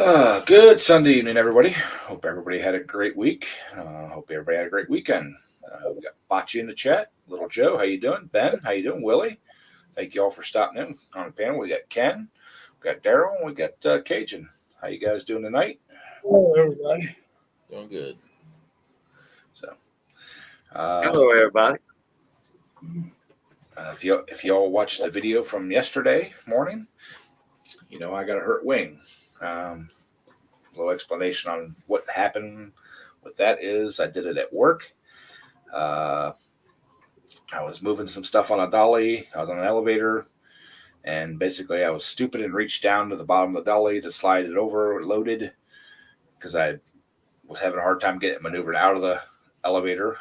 Good Sunday evening, everybody. Hope everybody had a great week. Hope everybody had a great weekend. We got Bocce in the chat. Little Joe, how you doing? Ben, how you doing? Willie, thank you all for stopping in on the panel. We got Ken, we got Daryl, and we got Cajun. How you guys doing tonight? Hello, everybody. Doing good. So, Hello, everybody. if y'all watched the video from yesterday morning, you know I got a hurt wing. A little explanation on what happened with that is I did it at work. I was moving some stuff on a dolly. I was on an elevator, and basically I was stupid and reached down to the bottom of the dolly to slide it over loaded because I was having a hard time getting maneuvered out of the elevator,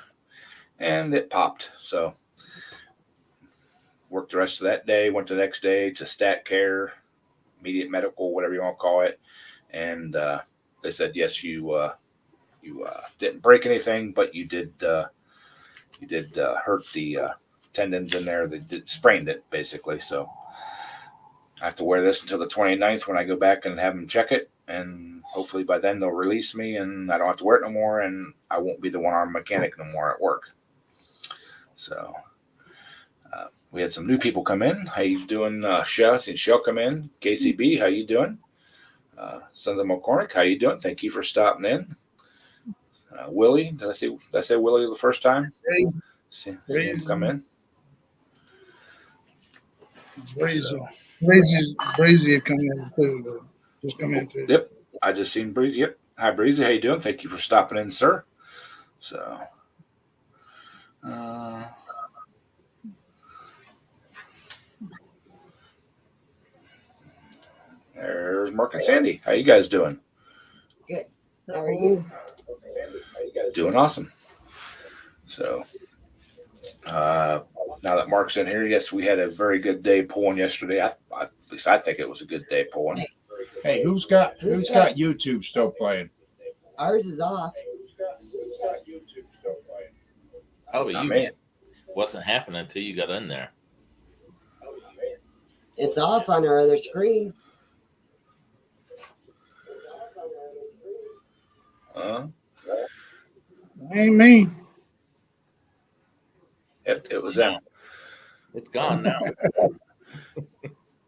and it popped. So worked the rest of that day, went the next day to stat care, immediate medical, whatever you want to call it. And they said, yes, you didn't break anything, but you did hurt the tendons in there. They sprained it, basically. So I have to wear this until the 29th when I go back and have them check it. And hopefully by then they'll release me and I don't have to wear it no more. And I won't be the one-armed mechanic no more at work. So we had some new people come in. How you doing, Shell? I seen Shell come in. KCB, how you doing? Sons of McCormick, how you doing? Thank you for stopping in. Willie, did I say Willie the first time? See him come in. Breezy come in too. Just come in too. Yep, I just seen Breezy. Yep. Hi, Breezy. How you doing? Thank you for stopping in, sir. So, there's Mark and Sandy. How you guys doing? Good. How are you? Doing awesome. So, now that Mark's in here, yes, we had a very good day pulling yesterday. At least I think it was a good day pulling. Hey, who's got YouTube still playing? Ours is off. Oh, Not you me. wasn't happening until you got in there. It's off on our other screen. Ain't me. It was them. It's gone now.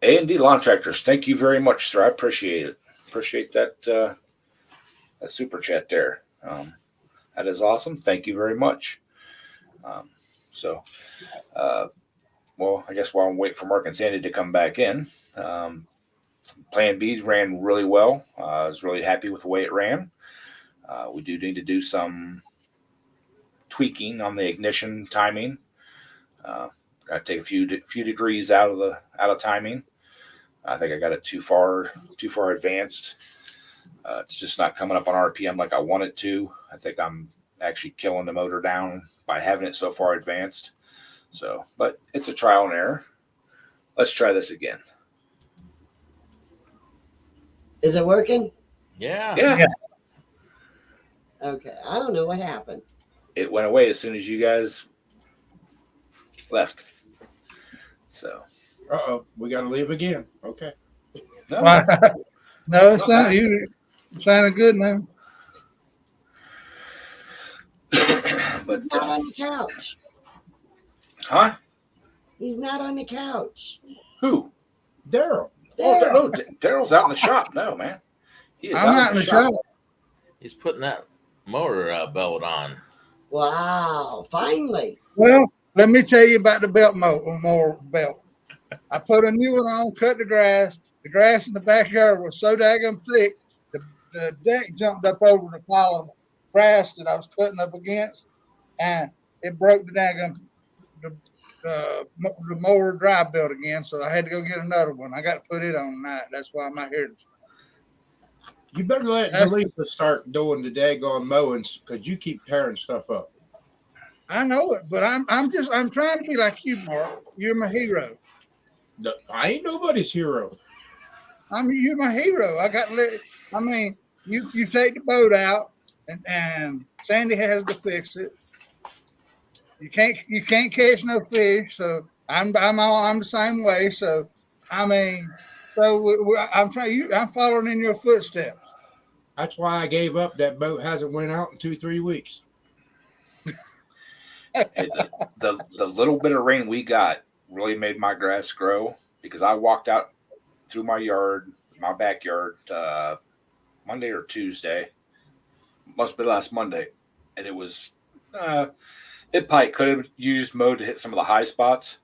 A&D Lawn Tractors, thank you very much, sir. I appreciate it. Appreciate that super chat there. That is awesome. Thank you very much. Well, I guess while I'm waiting for Mark and Sandy to come back in, Plan B ran really well. I was really happy with the way it ran. We do need to do some tweaking on the ignition timing. Got to take a few degrees out of timing. I think I got it too far advanced. It's just not coming up on RPM like I want it to. I think I'm actually killing the motor down by having it so far advanced. So, but it's a trial and error. Let's try this again. Is it working? Yeah. Okay. I don't know what happened. It went away as soon as you guys left. So. We got to leave again. Okay. No, No, it's not you. It sounded good now. but He's not on the couch. huh? He's not on the couch. Who? Daryl. Oh, no, Daryl's out in the shop. No, man. He is I'm not in the shop. He's putting that motor belt on. Wow. Finally. Well, let me tell you about the belt mower belt. I put a new one on, cut the grass. The grass in the backyard was so daggum thick, the deck jumped up over the pile of grass that I was cutting up against, and it broke the daggum the mower drive belt again. So I had to go get another one. I got to put it on tonight. That's why I'm not here. You better let Lisa start doing the daggone mowings because you keep tearing stuff up. I know it, but I'm trying to be like you, Mark. You're my hero. I ain't nobody's hero. You're my hero. You take the boat out, and Sandy has to fix it. You can't catch no fish, so I'm the same way. So I'm following in your footsteps. That's why I gave up. That boat hasn't went out in 2-3 weeks. The little bit of rain we got really made my grass grow because I walked out through my yard, my backyard, Monday or Tuesday. Must be last Monday, and it was. It probably could have used mowed to hit some of the high spots.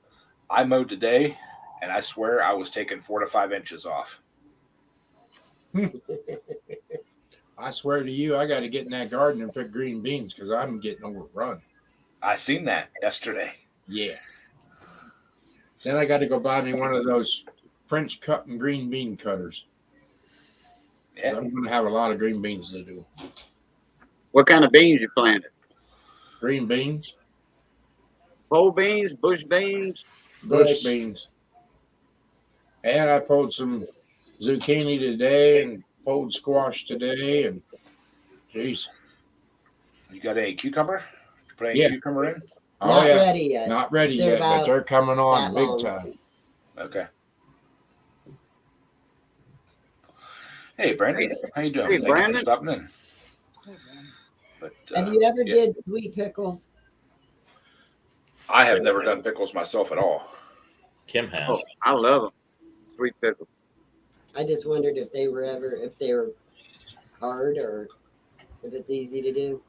I mowed today, and I swear I was taking 4 to 5 inches off. I swear to you, I got to get in that garden and pick green beans because I'm getting overrun. I seen that yesterday. Yeah. Then I got to go buy me one of those French cut and green bean cutters. Yeah. I'm going to have a lot of green beans to do. What kind of beans you planted? Green beans, Pole beans, bush beans? bush beans. And I pulled some zucchini today and pulled squash today. And geez. You got any cucumber? Put any Yeah. cucumber in? Oh, Not yeah. ready yet. Not ready They're yet, but about they're coming on that big long. time. Okay. Hey, Brandon. How you doing? Hey, Thank you Brandon. for stopping in. But Have you ever yeah. did sweet pickles? I have never done pickles myself at all. Kim has. Oh, I love them. Sweet pickles. I just wondered if they were hard or if it's easy to do.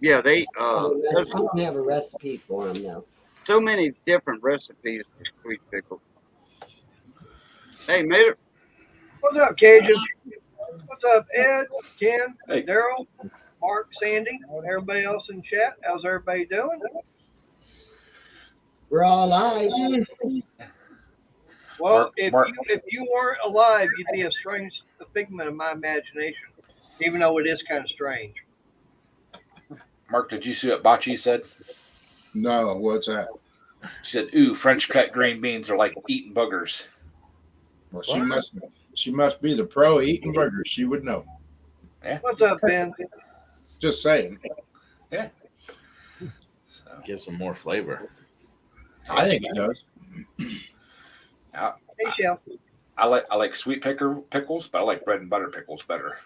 Yeah, they I there's don't have a recipe for them though. so many different recipes for sweet pickles. Hey, Mater. What's up, Cajun? What's up, Ed, Ken, Hey. Daryl, Mark, Sandy, everybody else in chat? How's everybody doing? We're all alive. Well, Mark- if Mark. you weren't alive, you'd be a figment of my imagination, even though it is kind of strange. Mark, did you see what Bachi said? No, what's that? She said, "Ooh, French cut green beans are like eating boogers." Well, she must be the pro eating burgers. She would know. What's up, Ben? Just saying. So, Gives them more flavor. I think it does. Hey, Shell. I like sweet pickles, but I like bread and butter pickles better.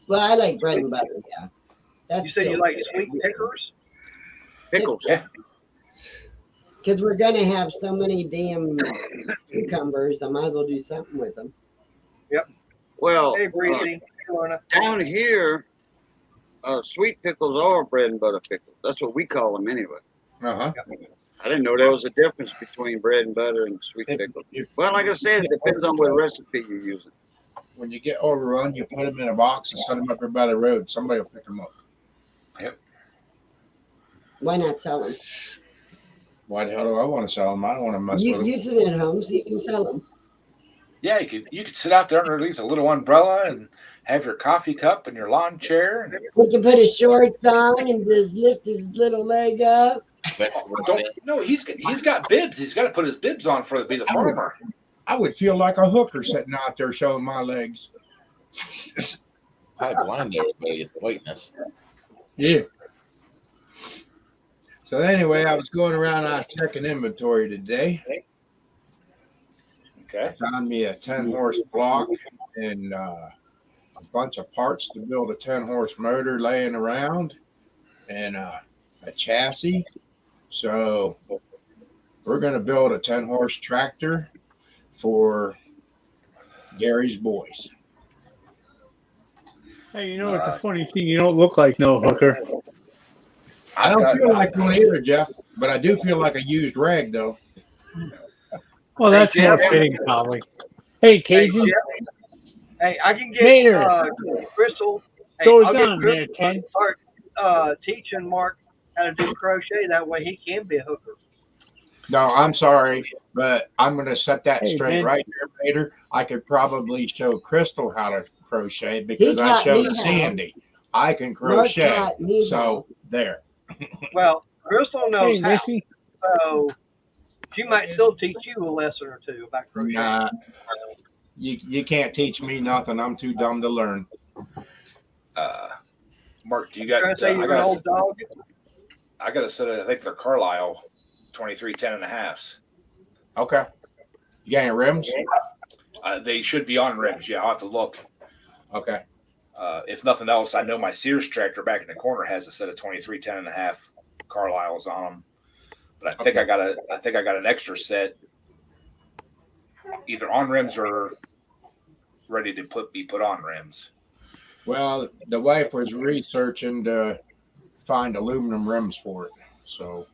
Well, I like bread and butter. Yeah, that's You said you like sweet pickers? Pickles. Yeah. because we're gonna have so many damn cucumbers. I might as well do something with them. Well, Hey, Breezy. Lorna. down here, sweet pickles are bread and butter pickles. That's what we call them anyway. Uh-huh. I didn't know there was a difference between bread and butter and sweet pickles. Well, like I said, it depends on what recipe you're using. When you get overrun, you put them in a box and set them up there by the road. Somebody will pick them up. Why not sell them? Why the hell do I want to sell them? I don't want to mess with You them. use it at home so you can sell them. Yeah, you could sit out there underneath a little umbrella and have your coffee cup and your lawn chair. And We can put his shorts on and just lift his little leg up. no, he's got bibs. He's got to put his bibs on for to be the farmer. I would feel like a hooker sitting out there showing my legs. I blind everybody at the whiteness. Yeah. So anyway, I was going around, I was checking inventory today. Okay. Found me a 10-horse block and a bunch of parts to build a 10-horse motor laying around and a chassis. So we're going to build a 10-horse tractor for Gary's boys. Hey, you know, it's a funny thing. You don't look like no hooker. I don't feel like one either, Jeff, but I do feel like a used rag, though. Well, that's Hey, more Jeff. fitting, probably. Hey, Cajun, Hey, I can get Mater. Crystal. Hey, Go I'll get down there, Crystal Ken. to start teaching Mark how to do crochet. That way he can be a hooker. No, I'm sorry, but I'm going to set that Hey, straight man. right here later. I could probably show Crystal how to crochet because I taught showed me how. Sandy. I can Mark crochet. taught me So there. Well, Crystal knows Hey, how, Missy. so she might still teach you a lesson or two about crochet. Nah, you can't teach me nothing. I'm too dumb to learn. Mark, do you You're got? gonna say you're an old dog? I got a set of, I think they're Carlisle 23 10.5s. Okay. You got any rims? They should be on rims. Yeah, I'll have to look. Okay. If nothing else, I know my Sears tractor back in the corner has a set of 23 10.5 Carlisles on them, but I think I got an extra set, either on rims or ready to be put on rims. Well, the wife was researching to find aluminum rims for it. So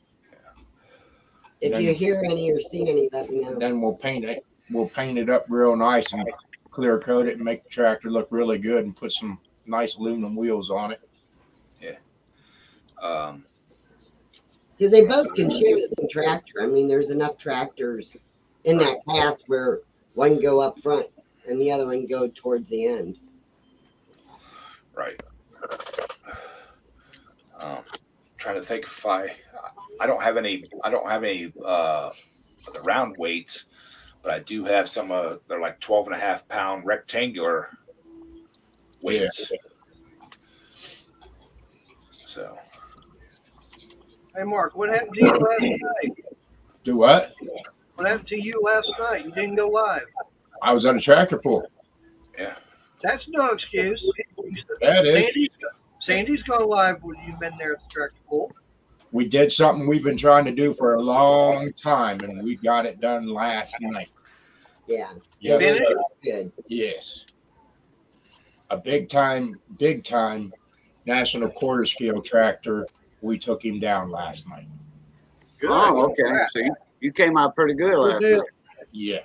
If you hear any or see any, let me know. then we'll paint it. We'll paint it up real nice and clear coat it and make the tractor look really good and put some nice aluminum wheels on it. Because they both can share the same tractor. I mean, there's enough tractors in that path where one can go up front and the other one go towards the end. Right. Trying to think if I don't have any the round weights, but I do have some they're like 12.5 pound rectangular weights. So Hey, Mark, what happened to you last night? Do what? What happened to you last night? You didn't go live. I was at a tractor pull. yeah. That's no excuse. That is. Sandy's gone live when you've been there at the tractor pool. We did something we've been trying to do for a long time, and we got it done last night. Yeah. Yes, Did it? sir. Good. Yes. A big time national quarter scale tractor. We took him down last night. Good. Oh, okay. So you came out pretty good last did. night. Yeah.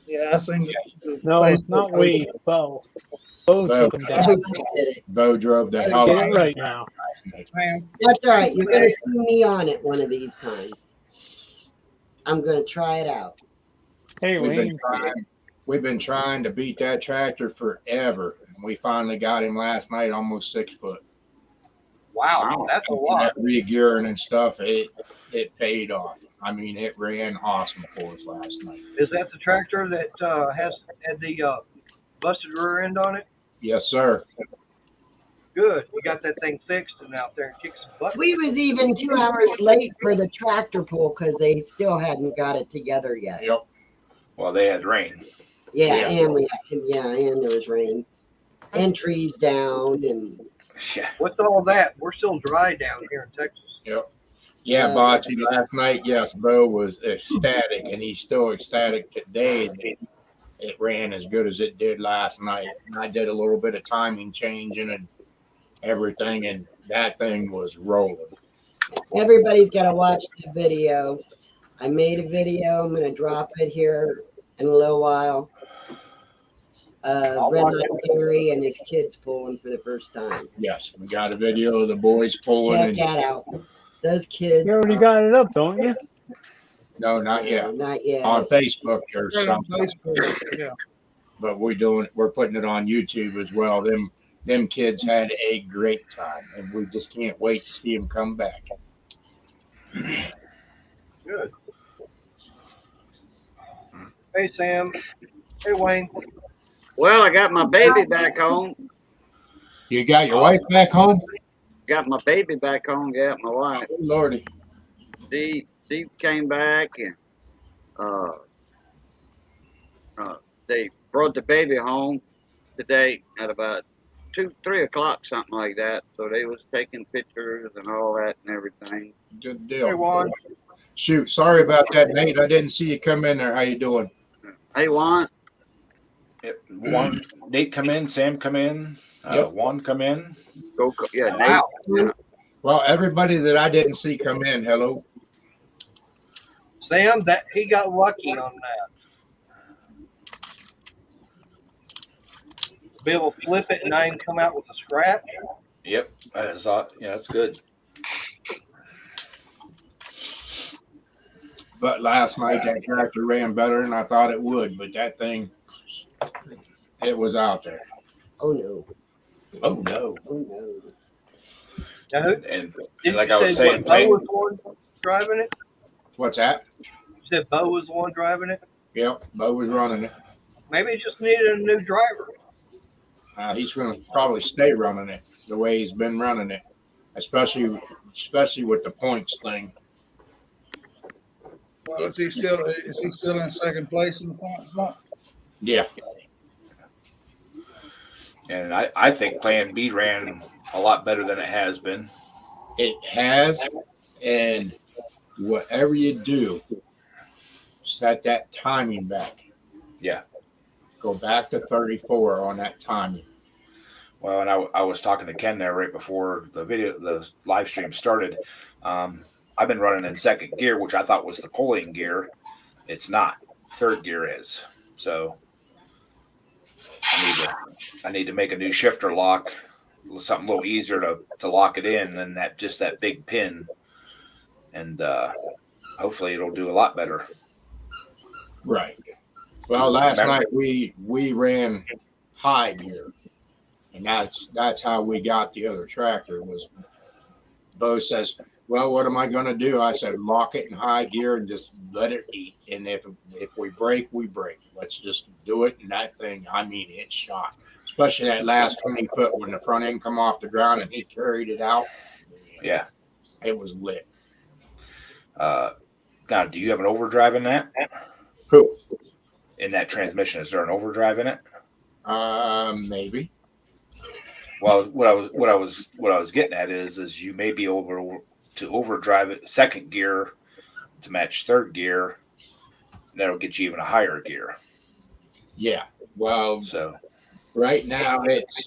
Yeah, I seen it. No, it's not Wade. Bo. Bo Bo. took him I down. hope you did it. Bo drove the hell Get out it of right now. Man, That's all right. You're going to see me on it one of these times. I'm going to try it out. Hey, Wayne. We've been trying to beat that tractor forever. And we finally got him last night, almost 6 foot. Wow, that's a lot. That re-gearing and stuff, it paid off. I mean, it ran awesome for us last night. Is that the tractor that had the busted rear end on it? Yes, sir. Good. We got that thing fixed and out there and kicked some butt. We was even 2 hours late for the tractor pull because they still hadn't got it together yet. Yep. Well, they had rain. Yeah, Yeah. and there was rain and trees down and Yeah. What's all that? We're still dry down here in Texas. Yeah, Bocce, last night, yes, Bo was ecstatic, and he's still ecstatic today that it ran as good as it did last night. And I did a little bit of timing changing and everything, and that thing was rolling. everybody's got to watch the video. I made a video. I'm going to drop it here in a little while. Red Light Gary and his kids pulling for the first time. Yes, we got a video of the boys pulling. Check And, that out. Those kids. You already got it up, don't you? no, not yet. Not yet. On Facebook or right on something, Facebook. Yeah. but we're putting it on YouTube as well. Them kids had a great time, and we just can't wait to see them come back. Good. Hey, Sam. Hey, Wayne. Well, I got my baby back home. You got your wife back home? Got my baby back home. Yeah, my wife. Oh, Lordy. Steve came back and they brought the baby home today at about 2-3 o'clock, something like that. So they was taking pictures and all that and everything. Good Hey, deal. Juan. Shoot, sorry about that, Nate. I didn't see you come in there. How you doing? Hey, Juan. One Nate come in, Sam come in, Yep. Juan come in. Yeah, Wow. Nate. Well, everybody that I didn't see come in, hello. Sam, that he got lucky on that. Be able to flip it and not even come out with a scratch. Yep, that's good. But last night that tractor ran better than I thought it would. But that thing, it was out there. Oh no. Oh no. Oh no. Now, And did like you I was say saying, what, Bo was the one driving it? What's that? You said Bo was the one driving it? Yep, Bo was running it. Maybe he just needed a new driver. He's going to probably stay running it the way he's been running it, especially with the points thing. Well, is he still in second place in the points? Not? Yeah. And I think Plan B ran a lot better than it has been. It has, and whatever you do, set that timing back. Yeah. Go back to 34 on that timing. Well, and I was talking to Ken there right before the live stream started. I've been running in second gear, which I thought was the pulling gear. It's not. Third gear is. So I need to make a new shifter lock, something a little easier to lock it in than that big pin, and hopefully it'll do a lot better. Right. Well, last night we ran high gear, and that's how we got the other tractor. Was Bo says, "Well, what am I going to do?" I said, "Lock it in high gear and just let it eat. And if we break, we break. Let's just do it." And that thing, I mean, it shot. Especially that last 20 foot when the front end come off the ground and he carried it out. Yeah. It was lit. Now, do you have an overdrive in that? Cool. In that transmission, is there an overdrive in it? Maybe. Well, what I was getting at is you may be able to overdrive it second gear to match third gear. That'll get you even a higher gear. Yeah. Well, So right now it's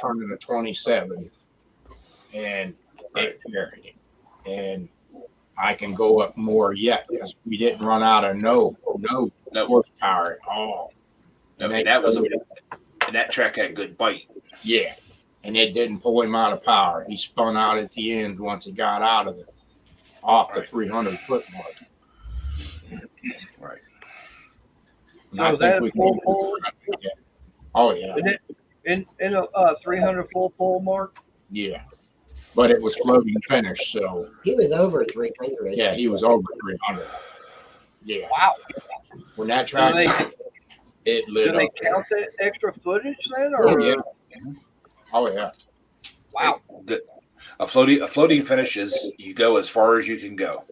turning to 27, and it carried it, and I can go up more yet because we didn't run out of no horsepower at all. and that track had good bite. Yeah, and it didn't pull him out of power. He spun out at the end once he got out of off the 300 foot mark. Right. And I So think that we full can. pull Oh yeah, in a 300 full pull, Mark? yeah. But it was floating finish, so He was over 300. yeah, he was over 300. Yeah. Wow. When that Do track, they, it lit do they up. count that extra footage then? Oh Or yeah. Oh yeah. wow. A floating finish is you go as far as you can go.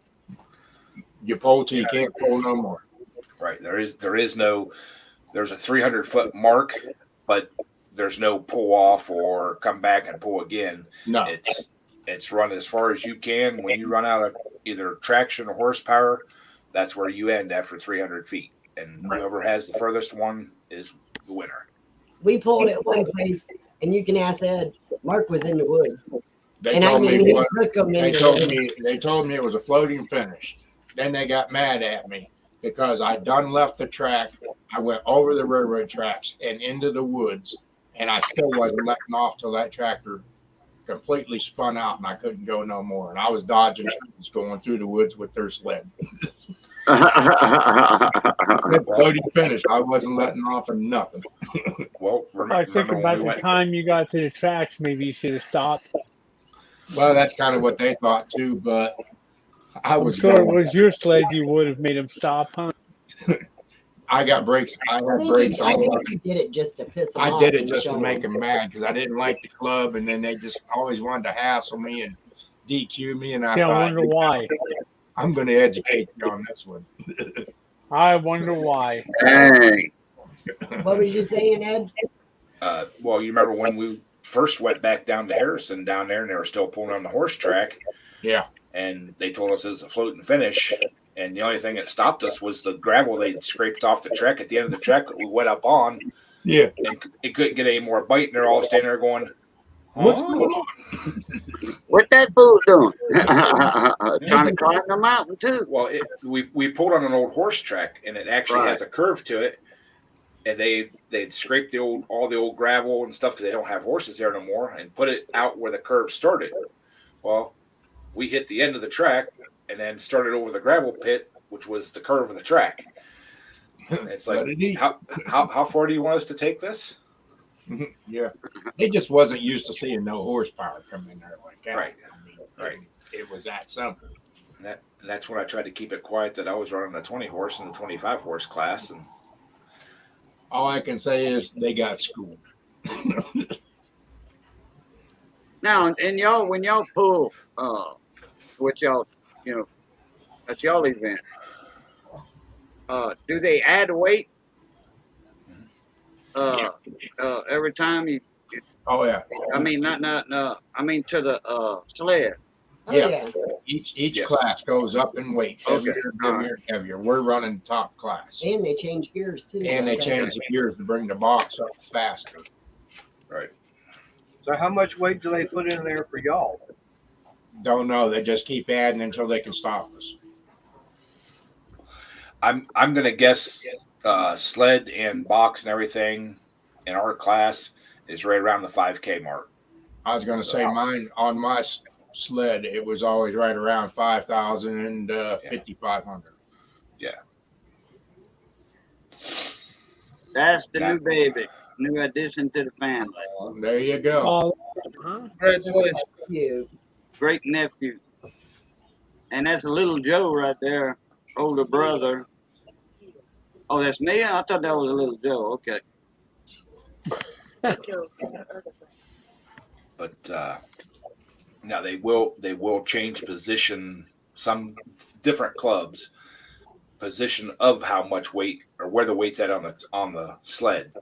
You pull till you can't pull no more. Right. There's a 300 foot mark, but there's no pull off or come back and pull again. No. It's run as far as you can. When you run out of either traction or horsepower, that's where you end after 300 feet. And whoever has the furthest one is the winner. We pulled at one place, and you can ask Ed. Mark was in the woods, They and I told me mean, he what- took them in they the told woods. me they told me it was a floating finish. Then they got mad at me because I done left the track. I went over the railroad tracks and into the woods, and I still wasn't letting off till that tractor completely spun out and I couldn't go no more. And I was dodging trees going through the woods with their sled. Floating finish. I wasn't letting off of nothing. Well, I think remember when about we the went, time you got to the tracks, maybe you should have stopped. Well, that's kind of what they thought too, but I I'm was sure it going. was your sled you would have made him stop, huh? I got brakes. I I had think, brakes I on. think you did it just to piss them I off. did it and just show to make 'em. them mad because I didn't like the club, and then they just always wanted to hassle me and DQ me. And I See, I thought, wonder why. I'm going to educate you on this one. I wonder why. Dang. What was you saying, Ed? well, you remember when we first went back down to Harrison down there and they were still pulling on the horse track Yeah, and they told us it was a floating finish. And the only thing that stopped us was the gravel they'd scraped off the track at the end of the track that we went up on. yeah. And it couldn't get any more bite. And they're all standing there going, What's "Huh?" going on? What that fool doing? Trying to climb the mountain too. Well, we pulled on an old horse track, and it actually has a curve to it. And they'd scraped all the old gravel and stuff because they don't have horses there no more, and put it out where the curve started. Well, we hit the end of the track and then started over the gravel pit, which was the curve of the track. And it's like, Let it eat. how far do you want us to take this? Yeah, they just wasn't used to seeing no horsepower come in there like that. Right. I mean, Right. It was that simple. And that's when I tried to keep it quiet that I was running a 20 horse and a 25 horse class, and All I can say is they got schooled. Now, and y'all, when y'all pull, with y'all, that's y'all event. Do they add weight? every time you, Oh yeah. I mean, I mean to the sled. Oh, Yeah. yeah. Each Yes. class goes up in weight, Okay. heavier, heavier, heavier. We're running top class, And they change gears too. and they don't change the gears to bring the box up faster. Right. So how much weight do they put in there for y'all? Don't know. They just keep adding until they can stop us. I'm gonna guess sled and box and everything in our class is right around the 5K mark. I was going to say mine on my sled. It was always right around 5,000 and 5,500. That's the new baby, new addition to the family. There you go. Oh, Congratulations. You. Great nephew. And that's little Joe right there, older brother. Oh, that's me? I thought that was a little Joe. Okay. But now they will change position. Some different clubs position of how much weight or where the weight's at on the sled.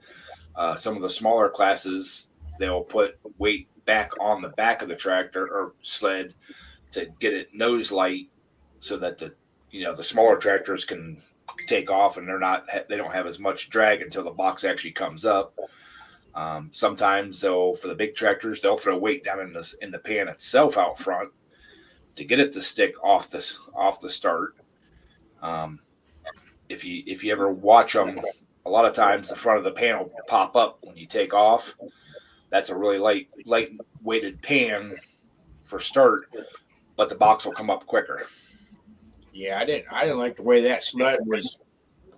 Some of the smaller classes they'll put weight back on the back of the tractor or sled to get it nose light, so that the smaller tractors can take off and they don't have as much drag until the box actually comes up. Sometimes for the big tractors they'll throw weight down in the pan itself out front to get it to stick off the start. If you ever watch them, a lot of times the front of the pan will pop up when you take off. That's a really light weighted pan for start, but the box will come up quicker. Yeah, I didn't like the way that sled was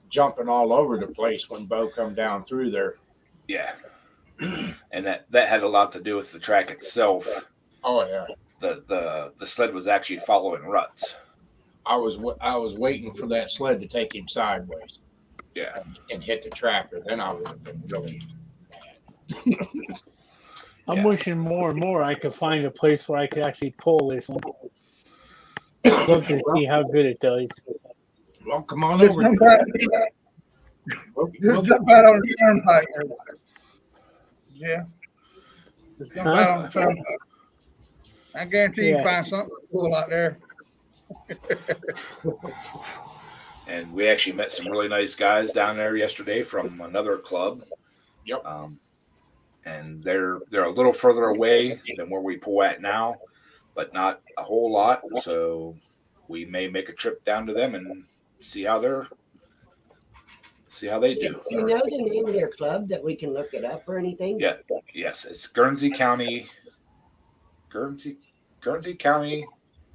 jumping all over the place when Bo come down through there. Yeah. And that had a lot to do with the track itself. Oh yeah. The sled was actually following ruts. I was waiting for that sled to take him sideways. Yeah. And hit the tractor. Then I would have been really I'm Yeah. wishing more and more I could find a place where I could actually pull this one. Love to see how good it does. well. Come on Just over. jump out, just jump out on the turnpike. Yeah. Just jump out on the turnpike. I guarantee you Yeah. find something cool out there. And we actually met some really nice guys down there yesterday from another club. Yep. And they're a little further away than where we pull at now, but not a whole lot. So we may make a trip down to them and see how they do. Do you know the name of their club that we can look it up or anything? Yeah. Yes, it's Guernsey County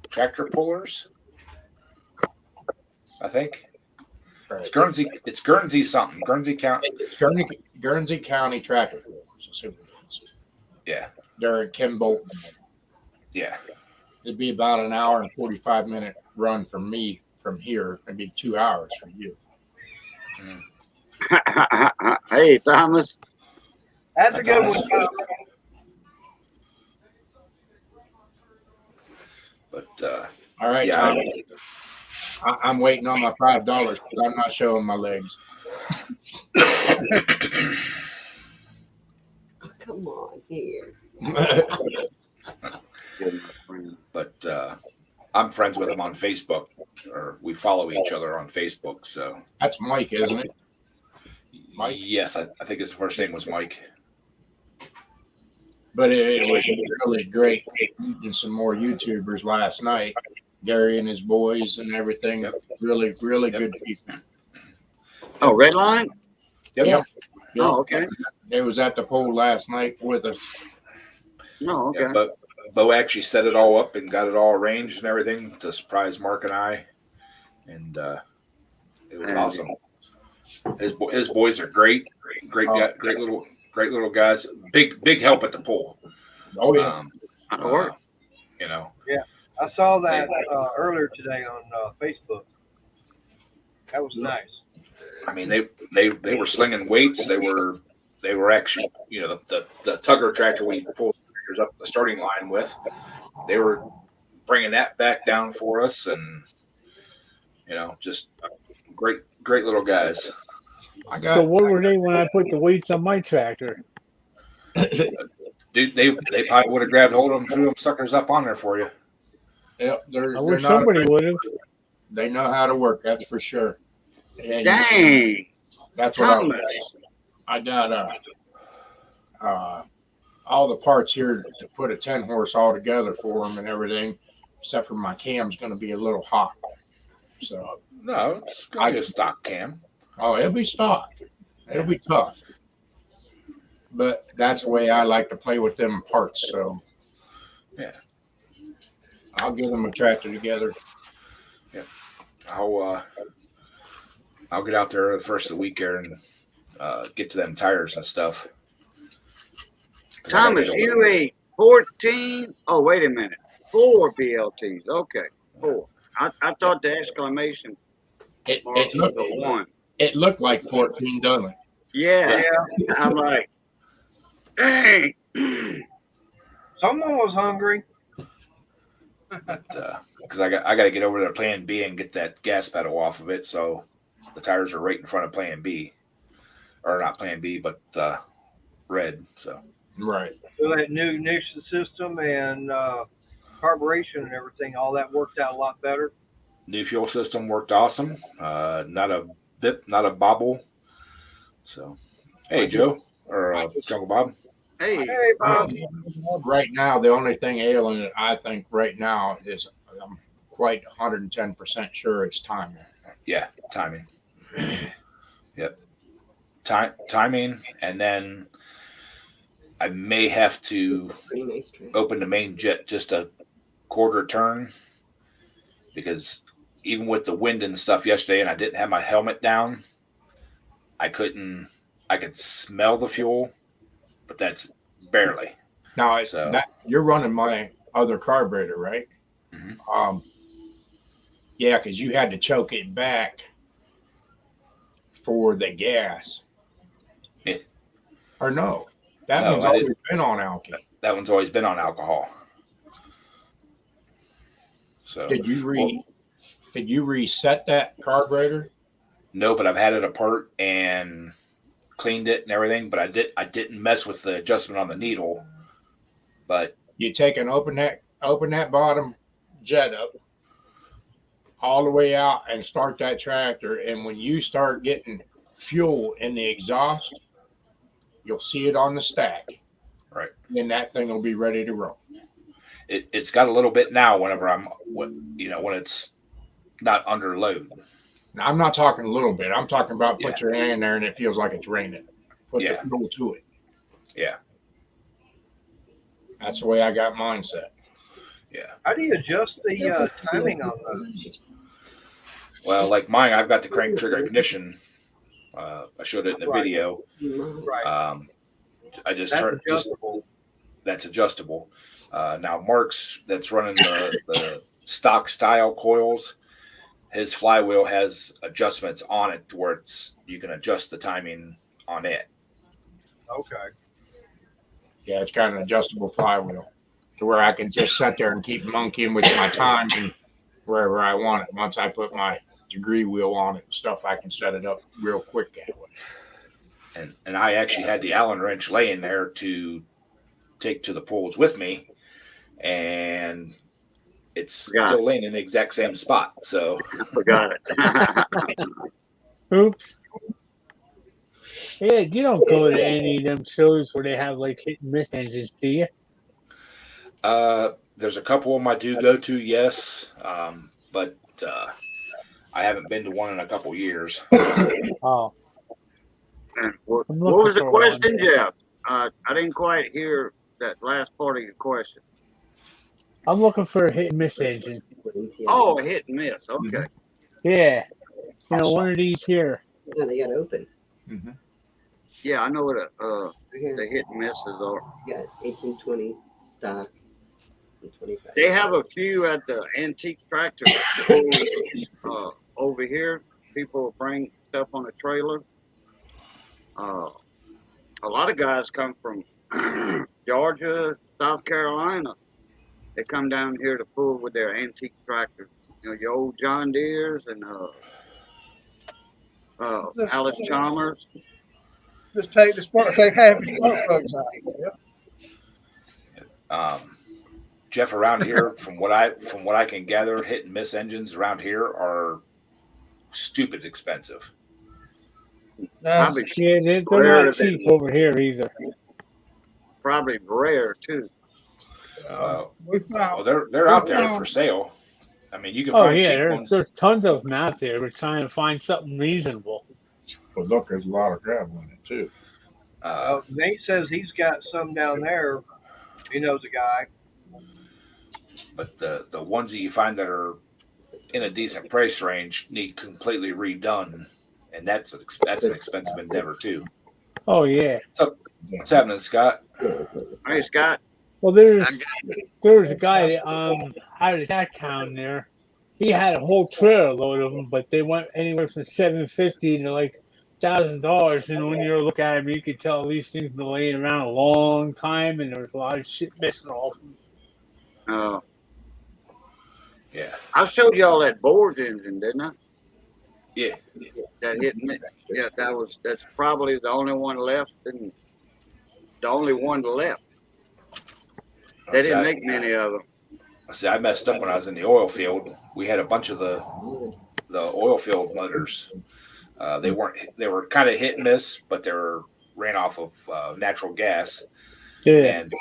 Tractor Pullers, I think. It's Guernsey something. Guernsey County. It's Guernsey County Tractor Pullers. That's who it is. Yeah. They're in Kimball. Yeah. It'd be about an hour and 45-minute run from me from here. It'd be 2 hours for you. Hey, Thomas. That's a good one. Tom. But All right. yeah, I'm waiting on my $5 because I'm not showing my legs. Come on here. but I'm friends with him on Facebook, or we follow each other on Facebook. So That's Mike, isn't it? Mike? Yes, I think his first name was Mike. But it was really great meeting some more YouTubers last night. Gary and his boys and everything. Yep. Really, really good people. Oh, Red Line? Yep. Yeah. Oh, okay. They was at the pool last night with us. No, okay. Yeah, but Bo actually set it all up and got it all arranged and everything to surprise Mark and I, and it was awesome. His boys are great guy, great little guys. Big help at the pool. Oh yeah. That'll work. You know. I saw that earlier today on Facebook. That was nice. I mean, they were slinging weights. They were actually, the tugger tractor we pulled up the starting line with. They were bringing that back down for us, and just great little guys. I So got, where were they when I put the weights on my tractor? Dude, they probably would have grabbed hold of them, threw them suckers up on there for you. yep, I they're wish not, somebody would have. they know how to work, that's for sure. And Dang, that's what Thomas. I got, all the parts here to put a 10 horse all together for them and everything, except for my cam's going to be a little hot. So, No, it's gonna be a stock cam. oh, it'll be stock. It'll be tough. But that's the way I like to play with them parts. So, Yeah. I'll give them a tractor together. I'll get out there the first of the week there and get to them tires and stuff. 'Cause I gotta Thomas, get you over- ate 14. Oh, wait a minute. 4 BLTs. Okay, 4. I thought the exclamation It mark was looked, a 1. it looked like 14, doesn't it? Yeah. I'm like, dang. Someone was hungry. because I got to get over to Plan B and get that gas pedal off of it, so the tires are right in front of Plan B, or not Plan B, but red. So Right. So that new system and carburation and everything, all that worked out a lot better. new fuel system worked awesome. Not a bip, not a bobble. So hey, Joe or Jungle Bob. Hey, Hey, Bob. Right now, the only thing ailing it, I think, right now is I'm quite 110% sure it's timing. Yeah, timing. Yep, timing, and then I may have to Pretty nice track. open the main jet just a quarter turn because even with the wind and stuff yesterday and I didn't have my helmet down, I could smell the fuel, but that's barely. Now, So- that you're running my other carburetor, right? Mhm. Yeah, because you had to choke it back for the gas. Yeah. Or no, that No, one's I always didn't. been on alky. That one's always been on alcohol. So Did you reset that carburetor? no, but I've had it apart and cleaned it and everything, but I didn't mess with the adjustment on the needle. But You take and open that bottom jet up all the way out and start that tractor. And when you start getting fuel in the exhaust, you'll see it on the stack. Right. Then that thing will be ready to roll. it's got a little bit now whenever when it's not under load. Now, I'm not talking a little bit. I'm talking about put your hand in there and it feels like it's raining. Put Yeah. the fuel to it. Yeah. That's the way I got mine set. Yeah. How do you adjust the timing on those? Well, like mine, I've got the crank trigger ignition. I showed it in the Right. video. Right. I just That's turned adjustable. that's adjustable. Now Mark's that's running the stock style coils. His flywheel has adjustments on it to where you can adjust the timing on it. Okay. Yeah, it's got an adjustable flywheel to where I can just sit there and keep monkeying with my times and wherever I want it. Once I put my degree wheel on it and stuff, I can set it up real quick that way. And I actually had the Allen wrench laying there to take to the poles with me, and it's Forgot. still laying in the exact same spot. So I forgot it. Oops. Yeah, you don't go to any of them shows where they have like hit and miss engines, do you? there's a couple of them I do go to, yes, but I haven't been to one in a couple years. Oh, what I'm what looking was the for one. question, Jeff? I didn't quite hear that last part of your question. I'm looking for a hit and miss engine. Oh, hit and miss. Okay. Yeah. One of these here. No, they got open. Yeah, I know what Right here. the hit and misses are. You got 1820 stock and 25. They have a few at the antique tractor over here. People bring stuff on a trailer. A lot of guys come from Georgia, South Carolina. They come down here to pull with their antique tractors. Your old John Deere's and Alice Chalmers. Just take take half the spark plugs out. Yep. Jeff, around here, from what I can gather, hit and miss engines around here are stupid expensive. That's, Probably, Yeah, they're Rare not than- cheap over here either. probably rare too. we Well, found they're out there for sale. I mean, you can Oh find yeah, cheap ones. there's tons of them out there. We're trying to find something reasonable. But look, there's a lot of gravel in it too. Nate says he's got some down there. He knows a guy. But the ones that you find that are in a decent price range need completely redone, and that's an expensive endeavor too. Oh yeah. What's happening, Scott? Hey, Scott. Well, there's a guy out of that town there. He had a whole trailer load of them, but they went anywhere from $750 to like $1,000. And when you look at them, you could tell these things been laying around a long time, and there's a lot of shit missing off them. Yeah, I showed y'all that Borg engine, didn't I? yeah. That hit me. Yeah, that's probably the only one left, and the only one left. They didn't make many of them. See, I messed up when I was in the oil field. We had a bunch of the oil field motors. They were kind of hit and miss, but they ran off of natural gas, Yeah. and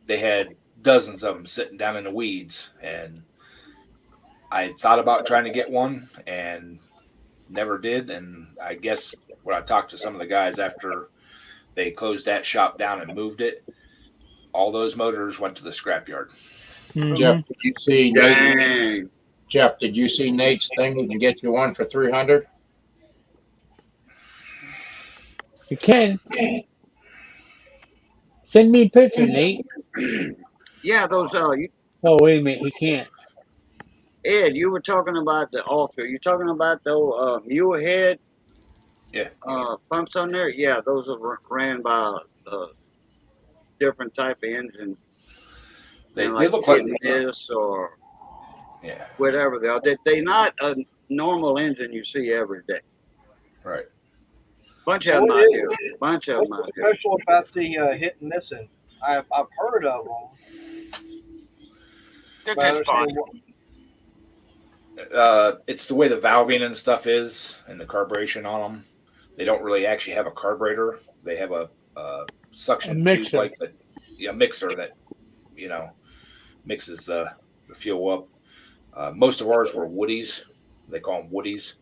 they had dozens of them sitting down in the weeds. And I thought about trying to get one and never did. And I guess when I talked to some of the guys after they closed that shop down and moved it, all those motors went to the scrapyard. Mhm. Jeff, did you see Nate? Dang. Jeff, did you see Nate's thing? We can get you one for 300. You can. Send me a picture, Nate. Yeah, those. Oh, wait a minute. He can't. Ed, you were talking about the offshore. You talking about those mule head? Yeah. Pumps on there. Yeah, those are ran by different type of engines. They like look like this or yeah, whatever they are. They not a normal engine you see every day. right. Bunch of them out here. Bunch of them What's out here. special about the hit and missing? I've heard of them. They're but I just fun. understand It's the way the valving and stuff is and the carburation on them. They don't really actually have a carburetor. They have a suction tube mixer. like the mixer that mixes the fuel up. Most of ours were Woodies. They call them Woodies.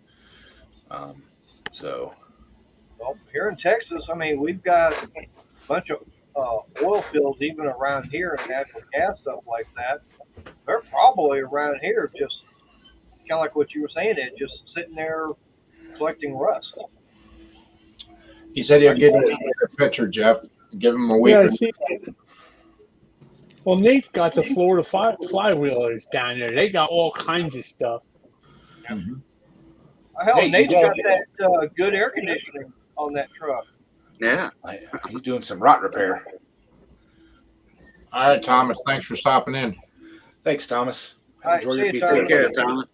So Well, here in Texas, I mean, we've got a bunch of oil fields even around here and natural gas stuff like that. They're probably around here just kind of like what you were saying, Ed, just sitting there collecting rust. He said he'll give you a picture, Jeff. Give him a week. Yeah, I or- see. Well, Nate's got the Florida flywheelers down there. They got all kinds of stuff. Mhm. Hell, Hey, you Nate's got- got that good air conditioning on that truck. Yeah. he's doing some rot repair. All right, Thomas. Thanks for stopping in. Thanks, Thomas. All right, Enjoy see your you, pizza. Take care, Thomas.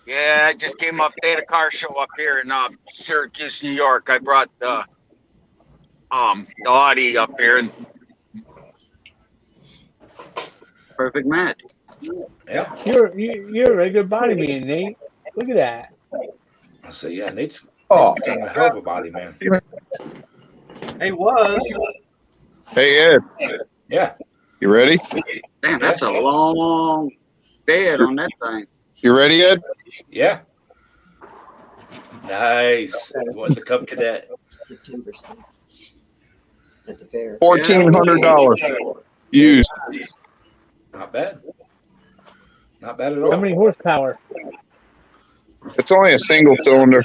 Yeah, I just came up. They had a car show up here in Syracuse, New York. I brought the Audi up here, and Perfect match. Yeah. You're a regular body man, Nate. Look at that. I say, yeah, Nate's Oh, become a hell of a body man. He was. Hey Ed, Yeah. you ready? Damn, that's a long bed on that thing. You ready, Ed? Yeah. Nice. What's the Cub Cadet? September 6th at the fair. $1,400 used. Not bad. Not bad at How all. many horsepower? It's only a single cylinder.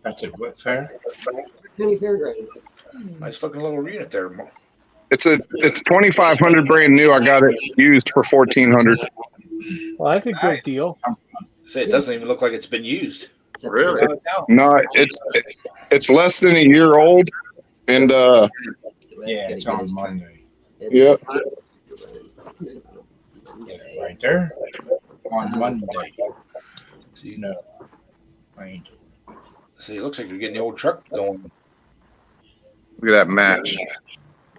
that's it. What fair? County Fairgrounds. Nice looking little unit there. It's 2,500 brand new. I got it used for 1,400. Well, that's a good deal. Say it doesn't even look like it's been used. Really? No. No, it's less than a year old, and Yeah, it's on Monday. Yep. Yeah, right there. On Monday. So, you, No. Right. see, it looks like you're getting the old truck going. Look at that match.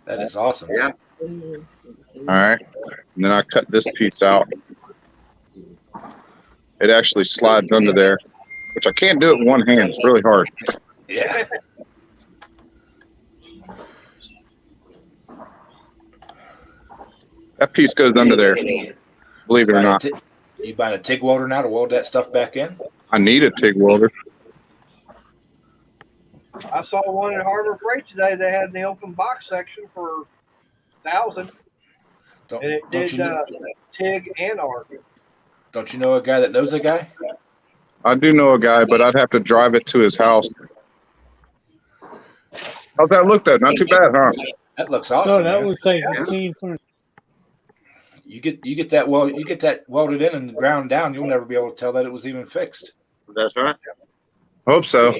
That is awesome. Yeah. All right. And then I cut this piece out. It actually slides under there, which I can't do it with one hand. It's really hard. Yeah. That piece goes under there, believe it or not. You buying a TIG welder now to weld that stuff back in? I need a TIG welder. I saw one at Harbor Freight today. They had in the open box section for $1,000, Don't, and it don't did you know, TIG and ARC. don't you know a guy that knows a guy? I do know a guy, but I'd have to drive it to his house. How's that look, though? Not too bad, huh? That looks No, awesome. that man. looks like Yeah. a clean furnace. You get that welded in and ground down, you'll never be able to tell that it was even fixed. That's right. Hope so.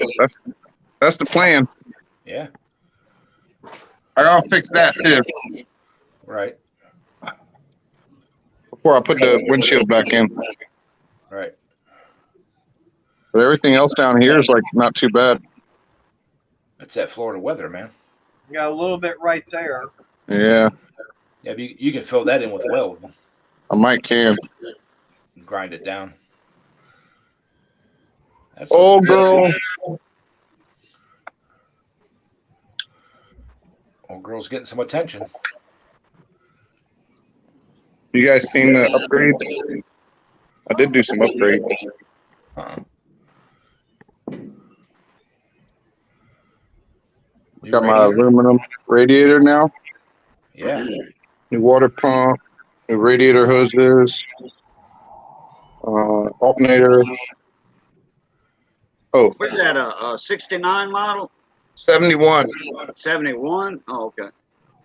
That's the plan. Yeah, I'll fix that too right, before I put the windshield back in. right. But everything else down here is like not too bad. That's that Florida weather, man. You got a little bit right there. Yeah, Yeah, but you can fill that in with weld I might can. and grind it down. That's Old girl. Old girl's getting some attention. You guys seen the upgrades? I did do some upgrades. Uh-uh. New Got my radiator? aluminum radiator now. Yeah. New water pump. New radiator hoses. Alternator. Oh, What's that? A 69 model? 71. 71? Oh, okay.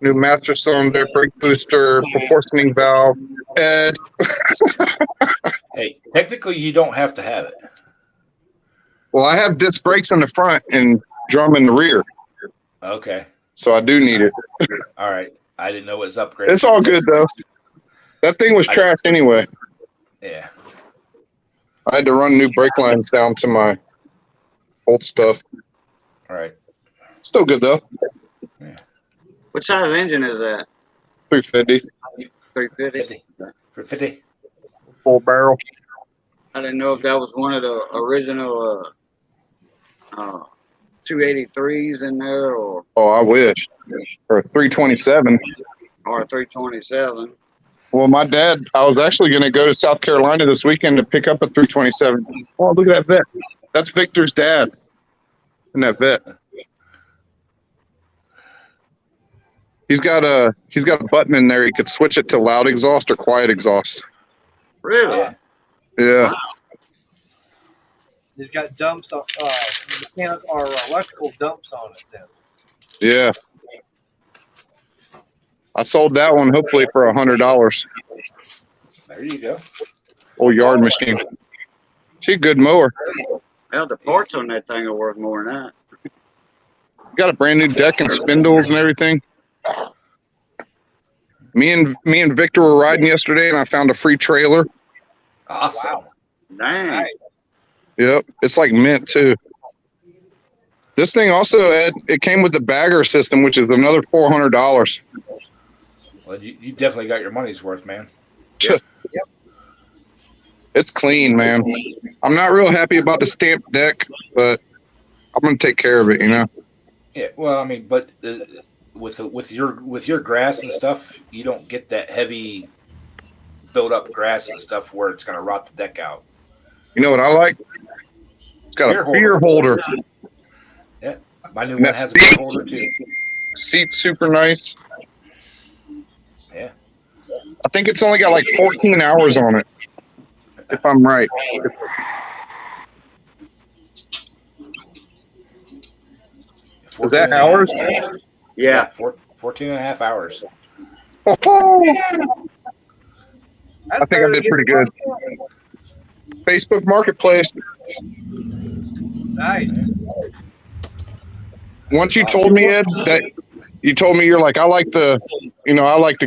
New master cylinder, brake booster, proportioning valve, Ed. Hey, technically, you don't have to have it. Well, I have disc brakes on the front and drum in the rear, Okay. so I do need it. All right. I didn't know it was upgraded. It's all good though. That thing was trashed anyway. Yeah. I had to run new brake lines down to my old stuff. All right. Still good though. What size engine is that? 350 350? 50. For 50. full barrel. I didn't know if that was one of the original 283s in there or Oh, I wish. Or 327. 327. Well, my dad, I was actually going to go to South Carolina this weekend to pick up a 327. Oh, look at that vet. That's Victor's dad. And that vet. He's got a button in there. He could switch it to loud exhaust or quiet exhaust. Really? Yeah. Yeah. It's got dumps on, mechanical or electrical dumps on it then. Yeah. I sold that one hopefully for $100. There you go. Old yard machine. She's a good mower. Well, the parts on that thing are worth more than that. Got a brand new deck and spindles and everything. Me and Victor were riding yesterday, and I found a free trailer. Awesome. Dang. Right. Yep, it's like mint too. This thing also, Ed, it came with the bagger system, which is another $400. Well, you definitely got your money's worth, man. It's clean, man. I'm not real happy about the stamped deck, but I'm gonna take care of it. You know. Yeah. Well, I mean, but with your grass and stuff, you don't get that heavy build up grass and stuff where it's gonna rot the deck out. You know what I like? It's got a beer holder. Yeah. My new And one that has a beer seat? holder too. Seat's super nice. Yeah. I think it's only got like 14 hours on it, if I'm right. Is that 14 and a half. hours? Yeah. 14 and a half hours. I think I did pretty good. Facebook Marketplace. Nice. Once you told me, Ed, you told me you're like, I like the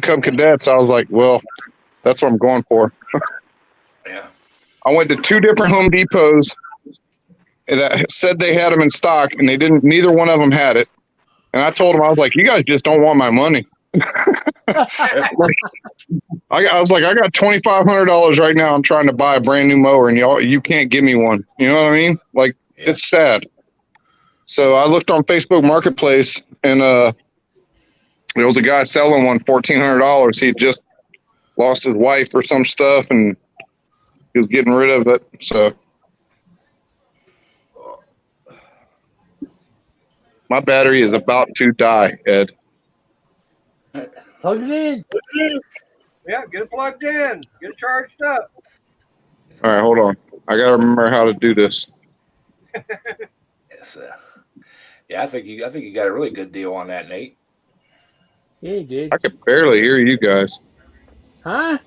Cub Cadets. I was like, well, that's what I'm going for. Yeah. I went to 2 different Home Depots that said they had them in stock, and they didn't. Neither one of them had it. And I told them, I was like, you guys just don't want my money. I was like, I got $2,500 right now. I'm trying to buy a brand new mower, and you can't give me one. You know what I mean? Like, it's sad. So I looked on Facebook Marketplace, and there was a guy selling one $1,400. He had just lost his wife or some stuff, and he was getting rid of it. So my battery is about to die, Ed. Plug it in. Yeah, get it plugged in. Get it charged up. All right, hold on. I gotta remember how to do this. Yes. Yeah, I think you got a really good deal on that, Nate. Yeah, he did. I could barely hear you guys. Huh?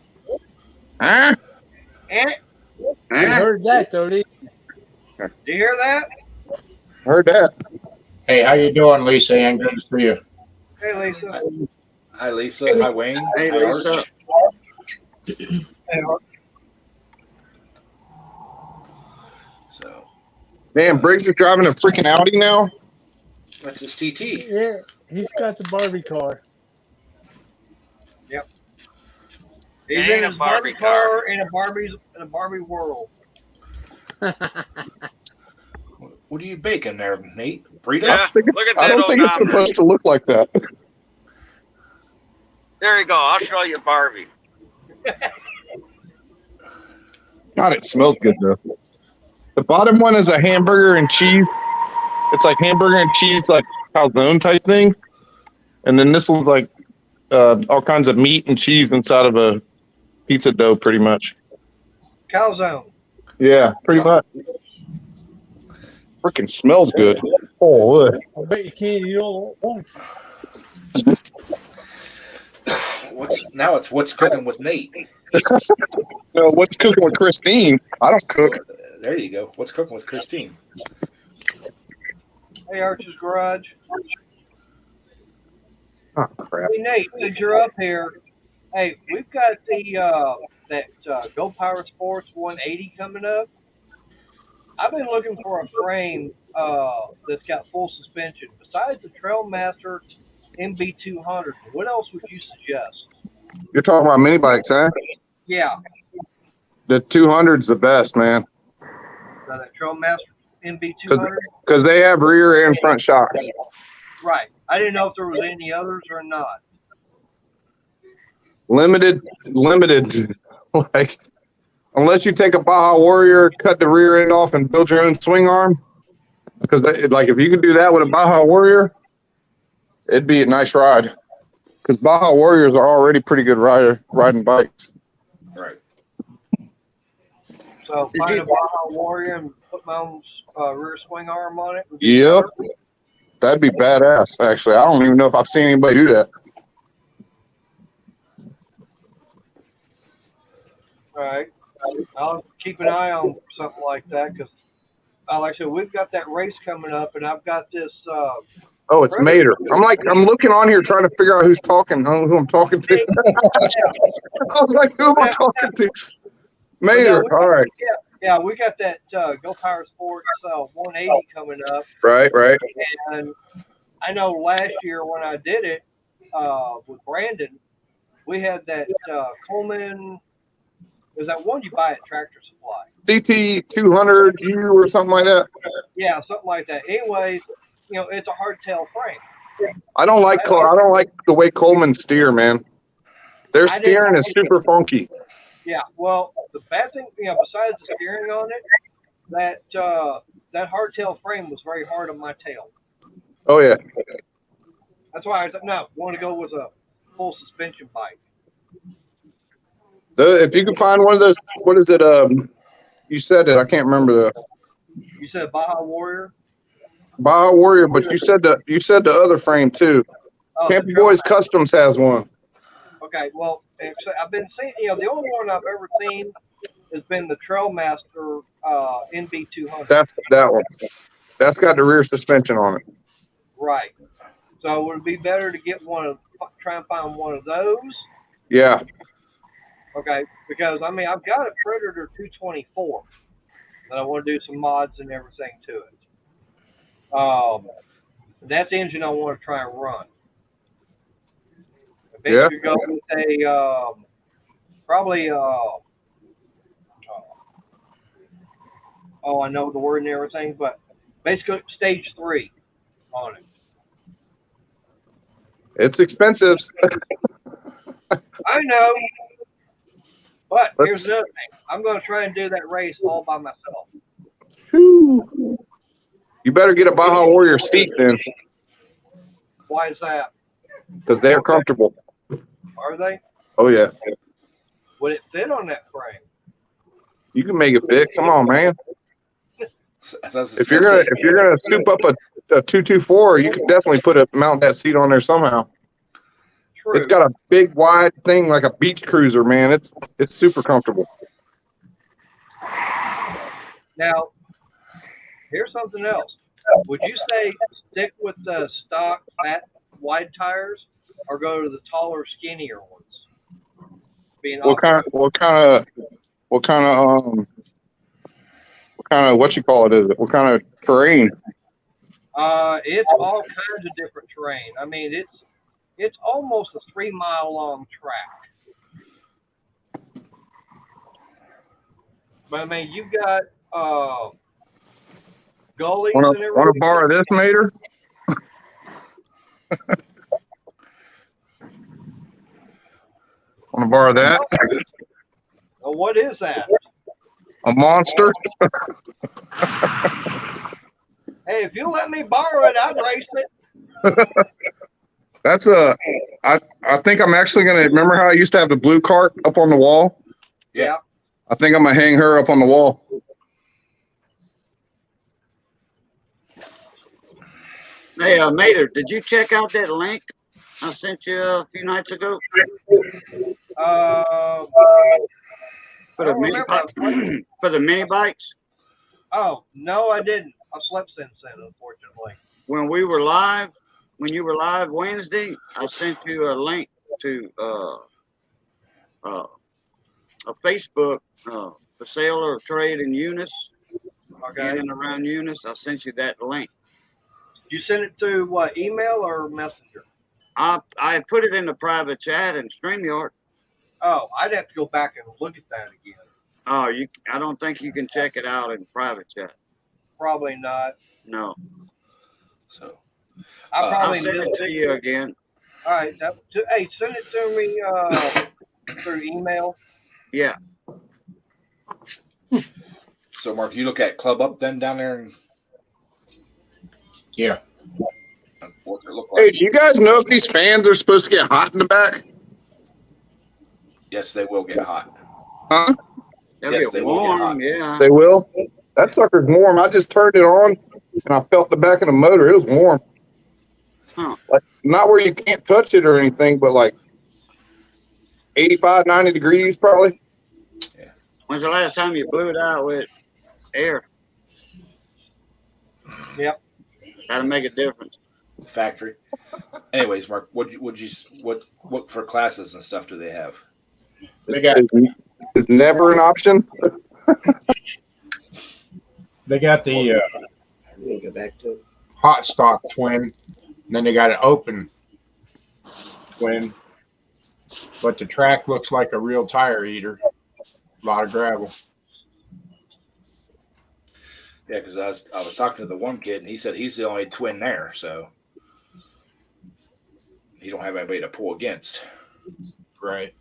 Huh? I heard that, Dodie. Do you hear that? Heard that. Hey, how you doing, Lisa Ann? Good to see you. Hey, Lisa. Hi, Lisa. Hi, Wayne. Hey, Hi, Lisa. Arch. Hey, So Man, Briggs is driving a freaking Audi now. that's his TT. Yeah, he's got the Barbie car. He's Ain't in a his Barbie Barbie car in a Barbie world. What are you baking there, Nate? Burrito? Yeah, Look look at I that don't think it's odometer. supposed to look like that. There you go. I'll show you Barbie. God, it smells good though. The bottom one is a hamburger and cheese. It's like hamburger and cheese, like calzone type thing. And then this one's like all kinds of meat and cheese inside of a pizza dough, pretty much. Calzone. Yeah, pretty much. Freaking smells good. Oh, look. I bet you can't eat all at once. What's cooking with Nate? No, what's cooking with Christine? I don't cook. There you go. What's cooking with Christine? Hey, Arch's Garage. Oh, crap. Hey, Nate, since you're up here, hey, we've got that Go Power Sports 180 coming up. I've been looking for a frame that's got full suspension. Besides the Trailmaster MB200, what else would you suggest? You're talking about mini bikes, huh? Yeah, The 200's the best, man. that Trailmaster MB200. Because they have rear and front shocks. Right. I didn't know if there was any others or not. Limited. Like, unless you take a Baja Warrior, cut the rear end off, and build your own swing arm. Because, like, if you could do that with a Baja Warrior, it'd be a nice ride. Because Baja Warriors are already pretty good riding bikes. Right. So find a Baja Warrior and put my own rear swing arm on it. Yep. That'd be badass, actually. I don't even know if I've seen anybody do that. All right. I'll keep an eye on something like that because, like I said, we've got that race coming up, and I've got this. Oh, it's Mater. I'm looking on here trying to figure out who's talking, who I'm talking to. I was like, who am I talking to? Mater. All right. Yeah, we got that Go Power Sports 180 coming up. Right. And I know last year when I did it with Brandon, we had that Coleman. Is that one you buy at Tractor Supply? DT 200U or something like that. Yeah, something like that. Anyways, it's a hardtail frame. I don't like the way Coleman steer, man. Their steering is super funky. Yeah, well, the bad thing, besides the steering on it, that hardtail frame was very hard on my tail. Oh yeah. That's why I said, no, I want to go with a full suspension bike. If you can find one of those, what is it? You said it. I can't remember You said Baja Warrior? Baja Warrior, but you said the other frame too. Oh, Camp Boys Customs has one. Okay, well, I've been seeing, the only one I've ever seen has been the Trailmaster NB200. That's that one. That's got the rear suspension on it. Right. So would it be better to get try and find one of those? Yeah. Okay, because I mean I've got a Predator 224 that I want to do some mods and everything to it. That's the engine I want to try and run. I Yeah. could go with a probably oh, I know the word and everything, but basically stage 3 on it. It's expensive. I know, but here's Let's- another thing. I'm going to try and do that race all by myself. Whew. You better get a Baja Warrior seat then, Why is that? because they're comfortable. Are they? Oh yeah. Would it fit on that frame? You can make it fit. Come on, man. If you're gonna soup up a 224, you can definitely mount that seat on there somehow. True. It's got a big wide thing like a beach cruiser, man. It's super comfortable. Now, here's something else. Would you say stick with the stock fat wide tires or go to the taller, skinnier ones? What kind of what kind of what you call it is it? What kind of terrain? It's all kinds of different terrain. I mean, it's almost a 3-mile long track. But I mean, you've got gullies and everything. Want to borrow this, Mater? Want to borrow that? Well, what is that? A monster? Hey, if you let me borrow it, I'd race it. That's I think I'm actually gonna remember how I used to have the blue cart up on the wall. Yeah. I think I'm gonna hang her up on the wall. Hey, Mater, did you check out that link I sent you a few nights ago? For the mini bikes? Oh, no, I didn't. I slept since then, unfortunately. When you were live Wednesday, I sent you a link to a Facebook for sale or trade in Eunice. Okay. In and around Eunice, I sent you that link. You sent it to what, email or messenger? I put it in the private chat in StreamYard. Oh, I'd have to go back and look at that again. Oh, I don't think you can check it out in private chat. Probably not. No. So I'll send it to you again. All right. Hey, send it to me through email. Yeah. So, Mark, you look at Club Up then down there, and Yeah. what's it look Hey, like? do you guys know if these fans are supposed to get hot in the back? Yes, they will get hot. Huh? They'll Yes, get they will get warm, hot. yeah. They will. That sucker's warm. I just turned it on and I felt the back of the motor. It was warm. Huh. Like, not where you can't touch it or anything, but like 85, 90 degrees probably. When's the last time you blew it out with air? Yep. That'll make a difference. Factory. Anyways, Mark, what for classes and stuff do they have? They got Is never an option. they got the Let me go back to it. hot stock twin, and then they got an open twin. But the track looks like a real tire eater. A lot of gravel. Yeah, because I was talking to the one kid, and he said he's the only twin there, so he don't have anybody to pull against. Right.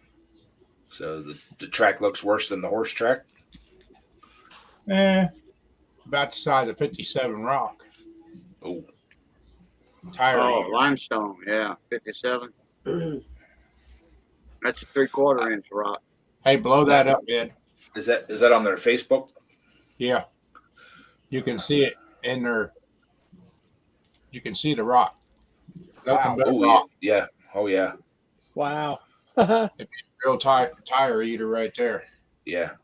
So the track looks worse than the horse track. About the size of 57 Rock. Oh, Tire Oh, eater. limestone, yeah, 57. That's a 3/4 inch rock. Hey, blow that up, Ed. is that on their Facebook? Yeah. You can see it in there. You can see the rock. Nothing but Oh rock. yeah. Oh yeah. Wow. Real tire eater right there. Yeah.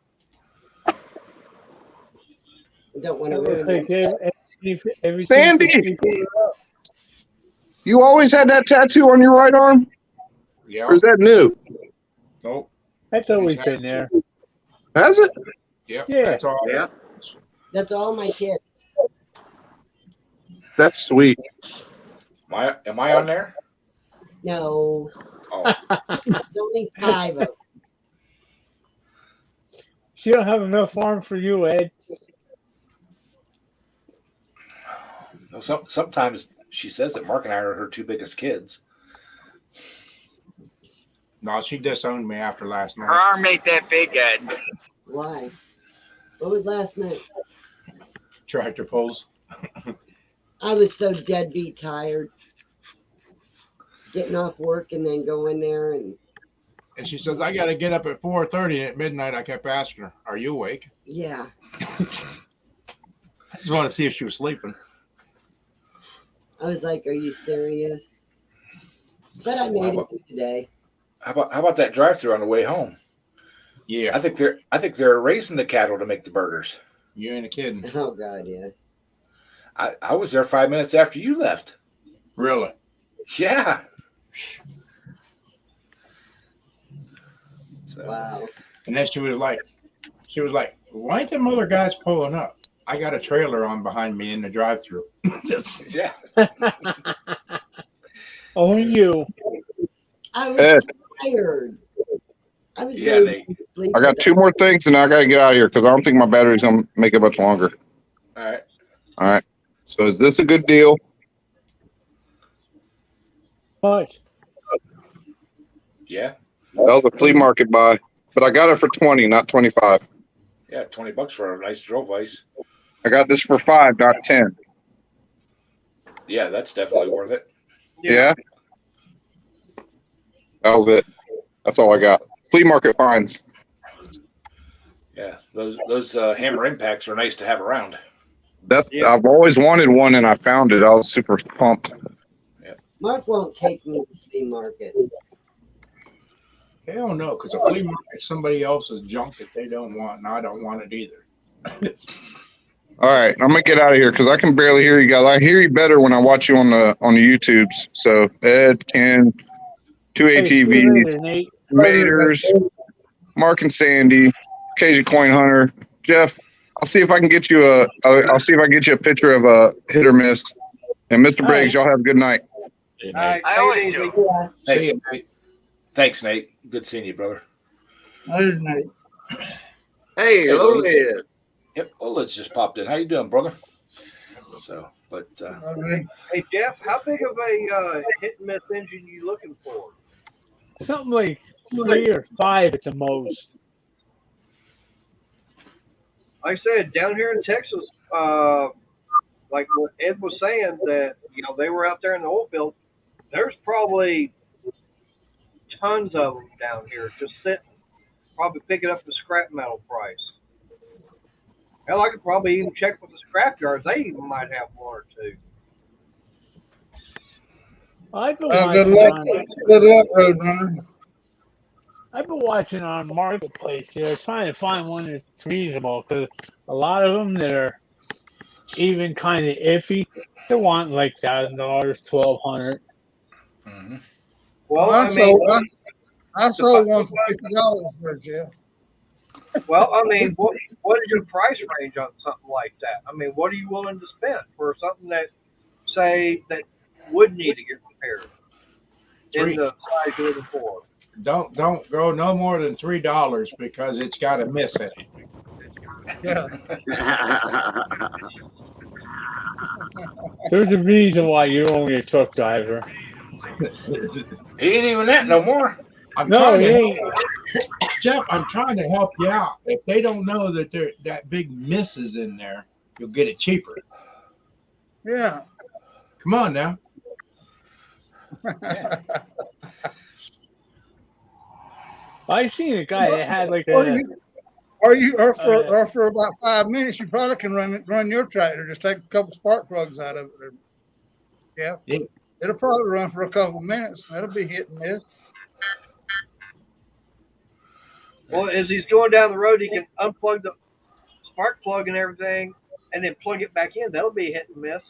Don't want to That looks ruin like everything Sandy! for people. You always had that tattoo on your right arm, Yeah. or is that new? Nope. That's always been there. Has it? Yep. Yeah. That's all. Yeah. That's all my kids. That's sweet. Am I on there? No, Oh, there's only 5 of them. She don't have enough arm for you, Ed. sometimes she says that Mark and I are her 2 biggest kids. No, she disowned me after last Her night. arm ain't that big, Ed. Why? What was last night? Tractor pulls. I was so deadbeat tired. Getting off work and then going there and And she says, I got to get up at 4:30. At midnight, I kept asking her, are you awake? yeah. I just want to see if she was sleeping. I was like, are you serious? But I made it through today. How about that drive-through on the way home? Yeah. I think they're raising the cattle to make the burgers. You ain't a kidding. Oh God, yeah. I was there 5 minutes after you left. Really? Yeah. So, Wow. And then she was like, why ain't them other guys pulling up? I got a trailer on behind me in the drive-through. yeah. Only you. I was Ed. tired. I was Yeah, ready to sleep. I got 2 more things, and I gotta get out of here because I don't think my battery's gonna make it much longer. All right. All right. So is this a good deal? But Yeah. That was a flea market buy, but I got it for 20, not 25. Yeah. $20 for a nice drove ice. I got this for 5, not 10. Yeah, that's definitely worth it. Yeah. That was it. That's all I got. Flea market finds. Yeah. Those hammer impacts are nice to have around. I've always wanted one, and I found it. I was super pumped. Mark won't take me to flea market. Hell no, because a flea market is somebody else's junk that they don't want, and I don't want it either. All right, I'm gonna get out of here because I can barely hear you guys. I hear you better when I watch you on the YouTubes. So Ed, Ken, 2 hey, see you ATVs, later, Nate. Maters, Mark and Sandy, Cajun Coin Hunter, Jeff. I'll see if I can get you I'll see if I can get you a picture of a hit or miss. And Mr. Briggs, y'all have a good night. Hey, All right, I always do. Yeah. See you, mate. Thanks, Nate. Good seeing you, brother. There's Nate. Hey, hello there. Yep. Oled's just popped in. How you doing, brother? So, but Okay. Hey Jeff, how big of a hit and miss engine you looking for? Something like 3 or 5 at the most. Like I said, down here in Texas, like what Ed was saying, that they were out there in the oil field. There's probably tons of them down here just sitting, probably picking up the scrap metal price. Hell, I could probably even check with the scrap yards. They even might have 1 or 2. I've been Good watching luck. on, Good luck, Roadrunner. I've been watching on Marketplace here, trying to find one that's reasonable because a lot of them that are even kind of iffy, they want like $1,000, $1,200. mm-hmm. Well, I I mean, sold one for $50 for it, Jeff. what is your price range on something like that? I mean, what are you willing to spend for something that, say, that would need to get repaired in the size you're looking for? Don't go no more than $3 because it's got a miss in it. Yeah. There's a reason why you're only a truck driver. He ain't even that no more. I'm No, trying he to ain't. Jeff, I'm trying to help you out. If they don't know that that big miss is in there, you'll get it cheaper. Yeah. Come on now. I seen a guy that had like Or a. for about 5 minutes, you probably can run your tractor. Just take a couple spark plugs out of it. Yeah. It'll probably run for a couple minutes. That'll be hit and miss. Well, as he's going down the road, he can unplug the spark plug and everything, and then plug it back in. That'll be a hit and miss.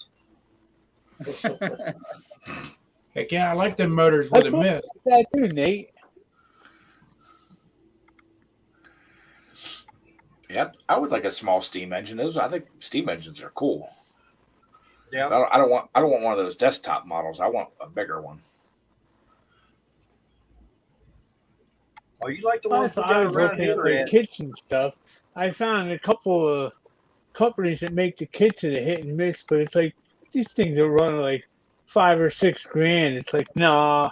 Heck yeah, I like them motors I with a thought mist. that too, Nate. Yeah, I would like a small steam engine. I think steam engines are cool. Yeah. I don't want one of those desktop models. I want a bigger one. Oh, you like the I ones we was got around looking at here, like Ed? kitchen stuff. I found a couple of companies that make the kits that are hit and miss, but it's like these things are running like $5 or $6 grand. It's like, nah,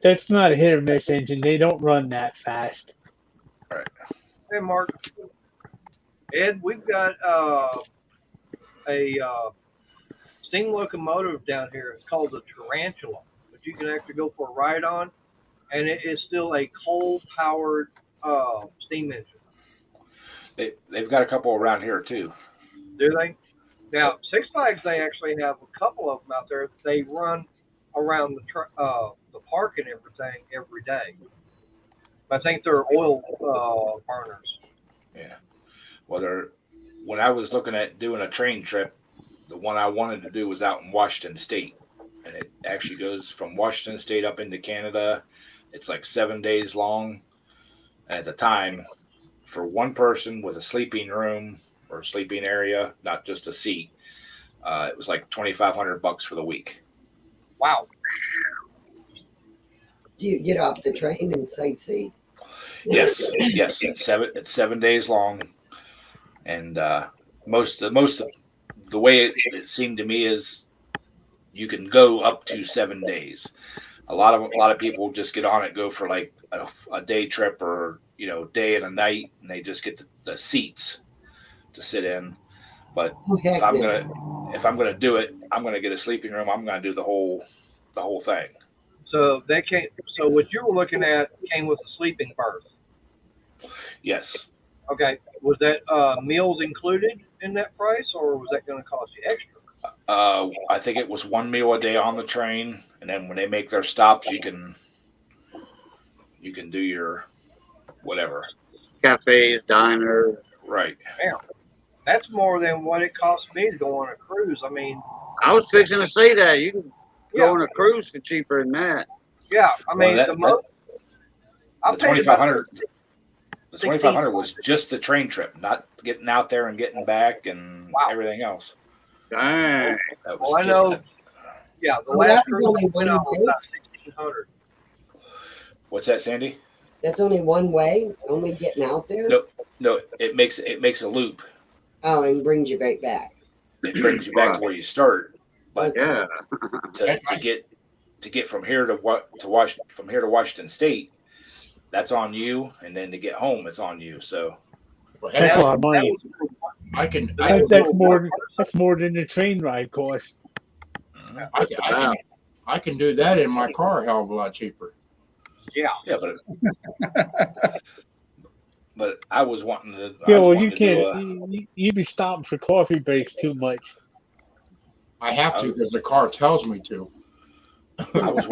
that's not a hit or miss engine. They don't run that fast. Hey, Mark. Ed, we've got a steam locomotive down here. It's called the Tarantula, but you can actually go for a ride on, and it is still a coal-powered steam engine. They've got a couple around here too. Do they? Now, Six Flags, they actually have a couple of them out there. They run around the park and everything every day. I think they're oil burners. Yeah. Well, when I was looking at doing a train trip, the one I wanted to do was out in Washington State, and it actually goes from Washington State up into Canada. It's like 7 days long, and at the time, for one person with a sleeping room or sleeping area, not just a seat, it was like $2,500 for the week. Wow. Do you get off the train and sightsee? Yes, yes, it's 7 days long, and most of the way it seemed to me is you can go up to 7 days. A lot of people just get on it, go for like a day trip or day and a night, and they just get the seats to sit in. But if I'm gonna do it, I'm gonna get a sleeping room. I'm gonna do the whole thing. So So what you were looking at came with a sleeping berth. Yes. Okay. Was that meals included in that price, or was that going to cost you extra? I think it was one meal a day on the train, and then when they make their stops, you can do your whatever. Cafes, diner. Right. Damn, that's more than what it cost me to go on a cruise. I mean, I was fixing to say that. You can Yeah. go on a cruise for cheaper than that. yeah, I mean, Well, the most. I The paid about 2,500. The 2,500 was just the train trip, not getting out there and getting back and Wow. everything else. Dang. That was Well, I just know. Yeah, the Well, last that was cruise only I went one on was day. about 1,600. What's that, Sandy? That's only one way, only getting out there. No, it makes a loop. Oh, and brings you right back. It brings you back to where you start, but Yeah. to get from here to Washington State, that's on you, and then to get home, it's on you. So Well, That's heck, a lot of money. That's more than the train ride costs. I can do that in my car a hell of a lot cheaper. Yeah. yeah, but I was wanting to. Yeah, well, you can't. You be stopping for coffee breaks too much. I have to because the car tells me to. I was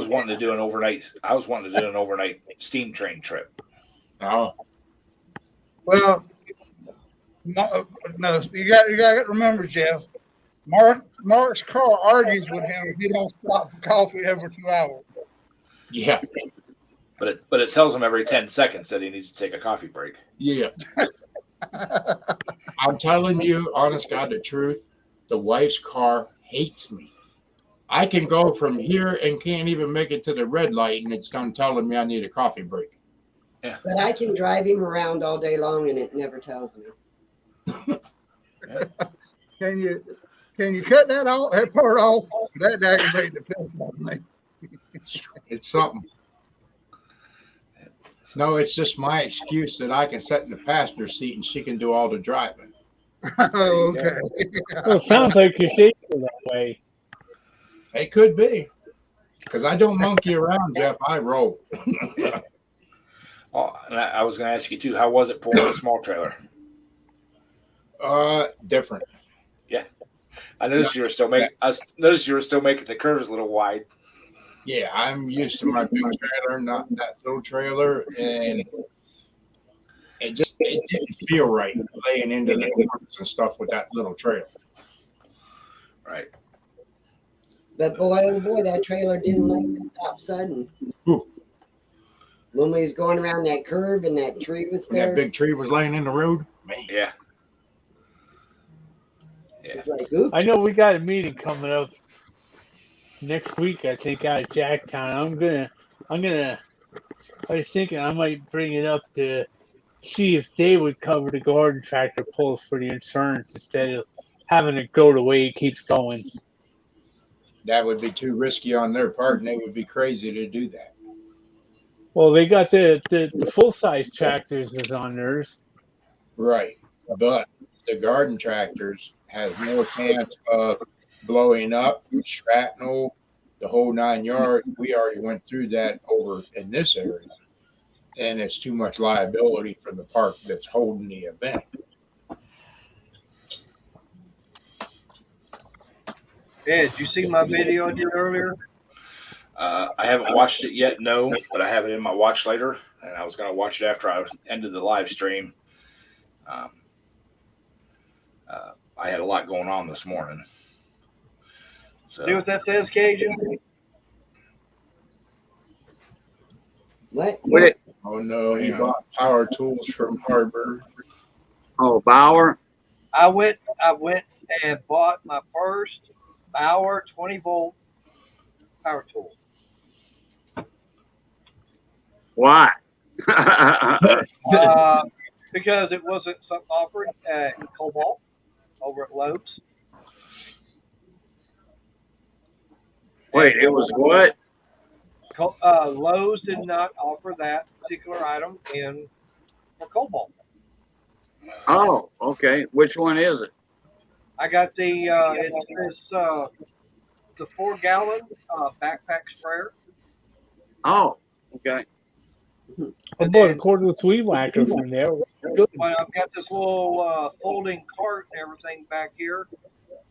wanting to do an overnight. I was wanting to do an overnight steam train trip. Oh, Well, no, you got to remember, Jeff. Mark's car argues with him if he don't stop for coffee every 2 hours. yeah, But it tells him every 10 seconds that he needs to take a coffee break. yeah. I'm telling you, honest God, the truth. The wife's car hates me. I can go from here and can't even make it to the red light, and it's done telling me I need a coffee break. But I can drive him around all day long, and it never tells me. Can you cut that part off? That aggravates the piss out of me. It's something. No, it's just my excuse that I can sit in the passenger seat and she can do all the driving. Oh, okay. Well, it sounds like you're safer that way. It could be. Because I don't monkey around, Jeff. I roll. Oh, and I was going to ask you too. How was it pulling a small trailer? Different. Yeah, I noticed you were still making. I noticed you were still making the curves a little wide. Yeah, I'm used to my big trailer, not that little trailer, and it didn't feel right laying into the corners and stuff with that little trailer. Right. But boy, oh boy, that trailer didn't like to stop sudden. When we was going around that curve and that tree was When that there, big tree was laying in the road, man. Yeah. it's like, oops. I know we got a meeting coming up next week, I think, out of Jacktown. I was thinking I might bring it up to see if they would cover the garden tractor pulls for the insurance instead of having it go the way it keeps going. That would be too risky on their part, and they would be crazy to do that. Well, they got the full size tractors is on theirs. Right. But the garden tractors has more chance of blowing up, shrapnel, the whole 9 yards. We already went through that over in this area. And it's too much liability for the park that's holding the event. Yeah, did you see my video I did earlier? I haven't watched it yet, no, but I have it in my watch later, and I was going to watch it after I ended the live stream. I had a lot going on this morning. So, See what that says, Cajun? What? What it? Oh no, he bought power tools from Harbor. Oh, Bauer. I went and bought my first Bauer 20-volt power tool. Why? Because it wasn't something offered at Cobalt over at Lowe's. Wait, it was what? Lowe's did not offer that particular item for Cobalt. Oh, okay. Which one is it? I got the the 4-gallon backpack sprayer. Oh, okay. I bought a cordless weed whacker from there. Good. Well, I've got this little folding cart and everything back here.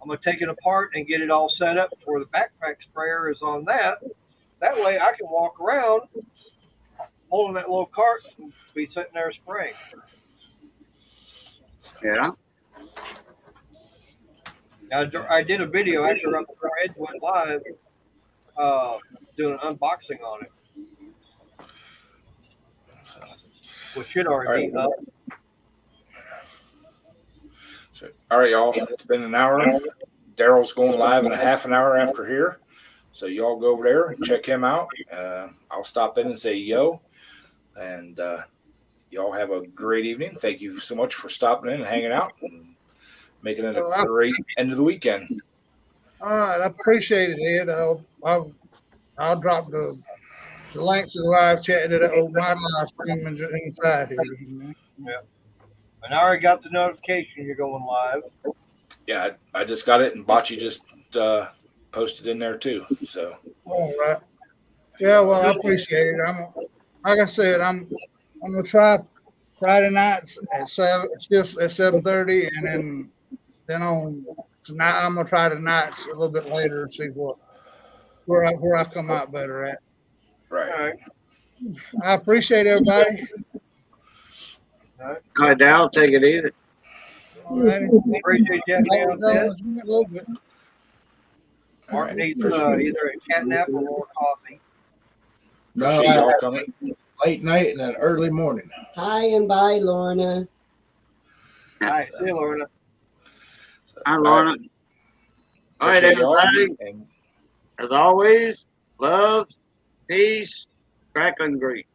I'm gonna take it apart and get it all set up where the backpack sprayer is on that. That way, I can walk around holding that little cart and be sitting there spraying. Yeah. I did a video actually right before Ed went live, doing an unboxing on it, which should already be up. So, all right, y'all. It's been an hour. Daryl's going live in a half an hour after here. So y'all go over there and check him out. I'll stop in and say yo. And y'all have a great evening. Thank you so much for stopping in and hanging out and making it a great end of the weekend. All right, I appreciate it, Ed. I'll drop the links to the live chat that my live stream inside here. Yeah. And I already got the notification you're going live. Yeah, I just got it, and Bocce just posted in there too. So. All right. Yeah, well, I appreciate it. Like I said, I'm gonna try Friday nights at 7:30, and then on tonight I'm gonna try the nights a little bit later and see where I come out better at. Right. All right. I appreciate everybody. All right, Dal, take it easy. All righty. Appreciate you having me on, Ed. A little bit. Mark needs either a catnap or more coffee. No, Appreciate y'all coming. late night and an early morning. Hi and bye, Lorna. All right, see you, Lorna. Hi, Lorna. All right, Appreciate y'all. everybody. And As always, love, peace, crackling great.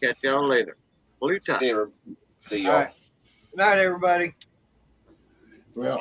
Catch y'all later. Blue tie. see y'all. All right. Good night, everybody. Well,